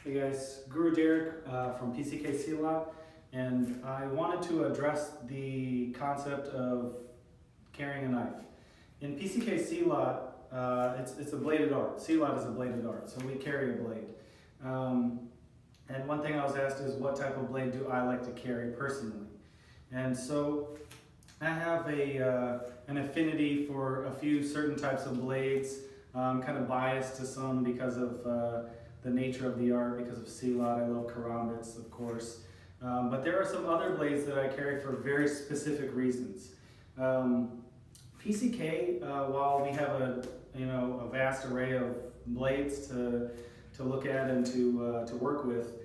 Hey guys, Guru Derek from PCK Silat, and I wanted to address the concept of carrying a knife. In PCK Silat, it's a bladed art. Silat is a bladed art, so we carry a blade. And one thing I was asked is, what type of blade do I like to carry personally? And so I have an affinity for a few certain types of blades. I'm kind of biased to some because of the nature of the art, because of Silat. I love karambits, of course. But there are some other blades that I carry for very specific reasons. PCK, while we have a vast array of blades to look at and to work with,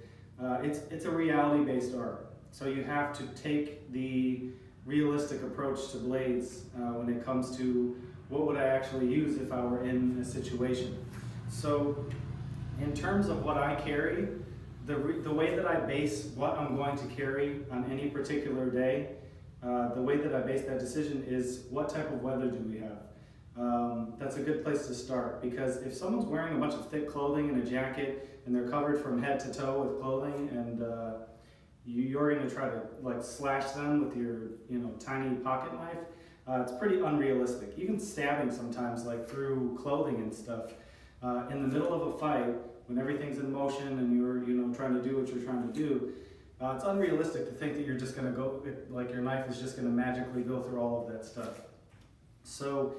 it's a reality-based art. So you have to take the realistic approach to blades when it comes to what would I actually use if I were in a situation. So in terms of what I carry, the way that I base what I'm going to carry on any particular day, the way that I base that decision is, what type of weather do we have? That's a good place to start, because if someone's wearing a bunch of thick clothing and a jacket and they're covered from head to toe with clothing, and you're going to try to slash them with your tiny pocket knife, it's pretty unrealistic. Even stabbing sometimes, through clothing and stuff, in the middle of a fight, when everything's in motion and you're trying to do what you're trying to do, it's unrealistic to think that you're just going to go, your knife is just going to magically go through all of that stuff. So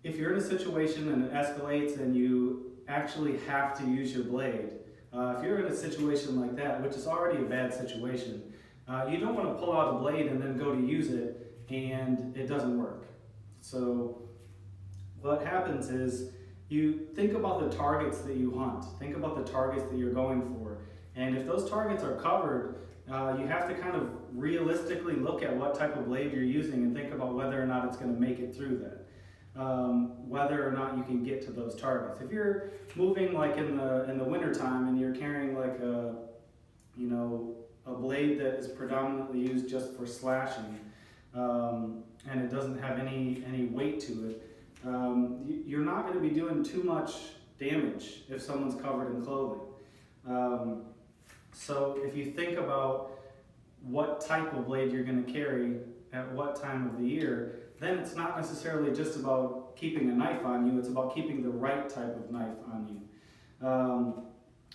if you're in a situation and it escalates and you actually have to use your blade, if you're in a situation like that, which is already a bad situation, you don't want to pull out a blade and then go to use it and it doesn't work. So what happens is, you think about the targets that you hunt. Think about the targets that you're going for. And if those targets are covered, you have to kind of realistically look at what type of blade you're using and think about whether or not it's going to make it through that. Whether or not you can get to those targets. If you're moving in the winter time and you're carrying a blade that is predominantly used just for slashing, and it doesn't have any weight to it, you're not going to be doing too much damage if someone's covered in clothing. So if you think about what type of blade you're going to carry at what time of the year, then it's not necessarily just about keeping a knife on you, it's about keeping the right type of knife on you.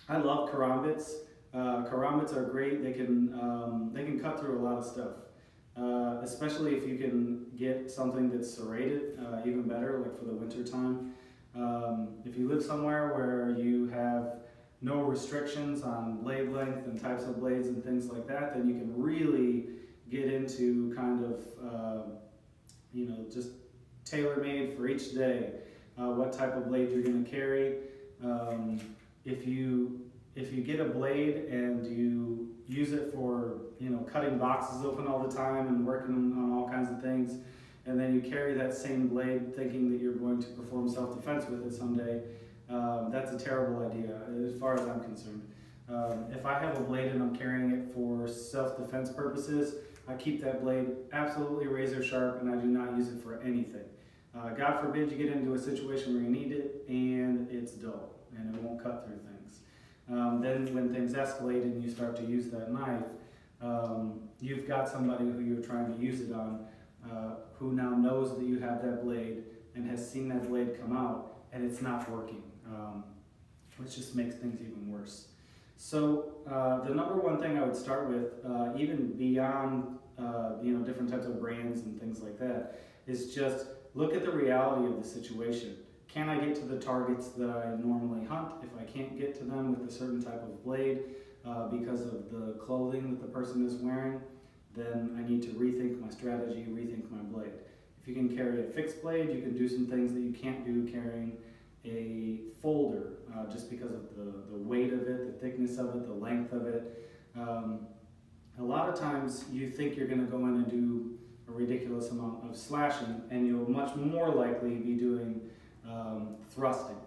I love karambits. Karambits are great. They can cut through a lot of stuff. Especially if you can get something that's serrated, even better, for the winter time. If you live somewhere where you have no restrictions on blade length and types of blades and things like that, then you can really get into kind of, just tailor-made for each day, what type of blade you're going to carry. If you get a blade and you use it for cutting boxes open all the time and working on all kinds of things, and then you carry that same blade thinking that you're going to perform self-defense with it someday, that's a terrible idea as far as I'm concerned. If I have a blade and I'm carrying it for self-defense purposes, I keep that blade absolutely razor sharp and I do not use it for anything. God forbid you get into a situation where you need it and it's dull and it won't cut through things. Then when things escalate and you start to use that knife, you've got somebody who you're trying to use it on, who now knows that you have that blade and has seen that blade come out and it's not working, which just makes things even worse. So the number one thing I would start with, even beyond different types of brands and things like that, is just look at the reality of the situation. Can I get to the targets that I normally hunt? If I can't get to them with a certain type of blade because of the clothing that the person is wearing, then I need to rethink my strategy, rethink my blade. If you can carry a fixed blade, you can do some things that you can't do carrying a folder, just because of the weight of it, the thickness of it, the length of it. A lot of times you think you're going to go in and do a ridiculous amount of slashing, and you'll much more likely be doing thrusting.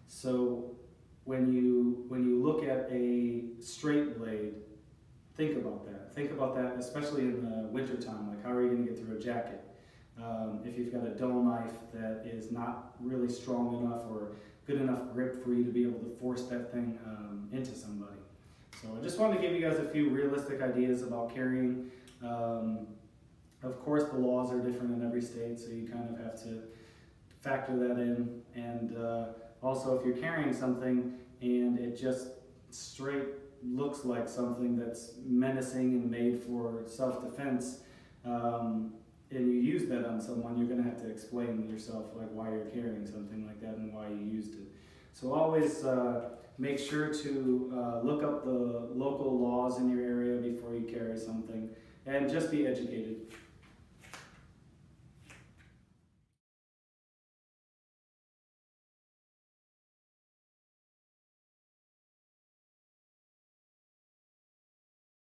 So when you look at a straight blade, think about that. Think about that, especially in the winter time. How are you going to get through a jacket? If you've got a dull knife that is not really strong enough or good enough grip for you to be able to force that thing into somebody. So I just wanted to give you guys a few realistic ideas about carrying. Of course, the laws are different in every state, so you kind of have to factor that in. And also, if you're carrying something and it just straight looks like something that's menacing and made for self-defense, and you use that on someone, you're going to have to explain yourself like why you're carrying something like that and why you used it. So always make sure to look up the local laws in your area before you carry something, and just be educated.